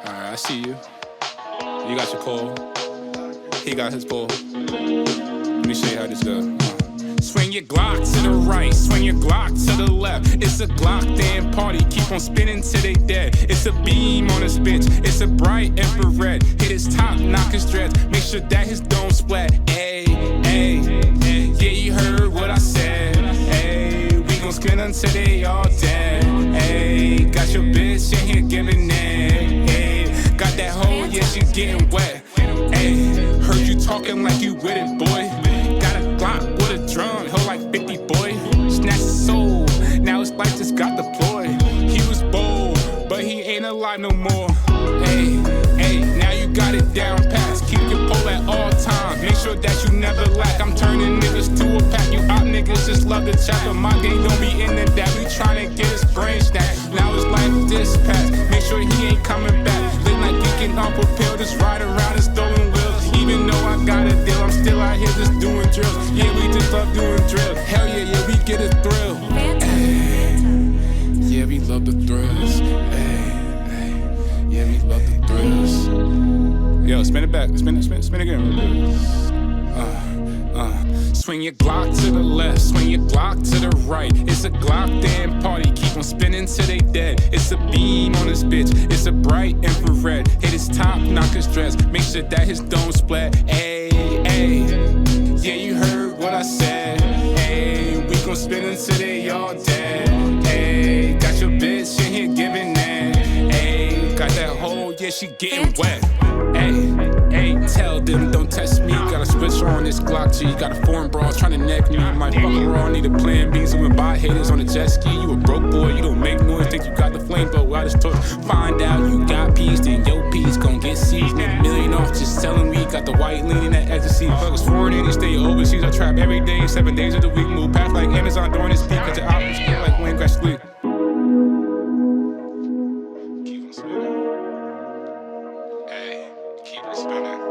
Alright, I see you. You got your pole. He got his pole. Let me show you how this goes. Swing your Glock to the right, swing your Glock to the left. It's a Glock damn party, keep on spinning till they dead. It's a beam on his bitch, it's a bright infrared. Hit his top, knock his dreads, make sure that his dome splat. Ayy, ayy, yeah, you heard what I said. Ayy, we gon' spin until they all dead. Ayy, got your bitch in here giving neck. Ayy, got that hoe, yeah, she getting wet. Ayy, heard you talking like you with it, boy. Got a Glock with a drum, held like 50, boy. Snatched his soul, now his life just got deployed. He was bold, but he ain't alive no more. Hey, hey, now you got it down pat. Keep your pole at all times, make sure that you never lack. I'm turning niggas to a pack, you out niggas just love to chat. But my game don't be in the that, we tryna get his brain stacked. Now his life dispatched, make sure he ain't coming back. Late night geeking off a pill, just ride around in stolen wheels. Even though I got a deal, I'm still out here just doing drills. Yeah, we just love doing drills. Hell yeah, yeah, we get a thrill. Ay, yeah, we love the thrills. Ay, yeah, we love the thrills. Yo, spin it back, spin again. Swing your Glock to the left, swing your Glock to the right. It's a Glock damn party, keep on spinning till they dead. It's a beam on his bitch, it's a bright infrared. Hit his top, knock his dress, make sure that his dome splat. Ayy, ayy, yeah, you heard what I said. Ayy, we gon' spin until they all dead. Ayy, got your bitch in here giving that. Ayy, got that hoe, yeah, she getting wet. Ayy, ayy, tell them don't test me. Got a switch on this Glock G. Got a foreign bras trying to neck me. My fucking raw need a plan B. So when buy haters on the jet ski, you a broke boy, you don't make noise. Think you got the flame, but I just took. Find out you got peace, then your piece gon' get seized. Made $1 million off just selling weed. Got the white leaning that ecstasy. Fuckers foreign and they stay overseas. I trap every day, 7 days of the week. Move past like Amazon during this peak. Cause the albums feel like Wayne Grass Sleep. Keep on spinning. Hey, keep on spinning.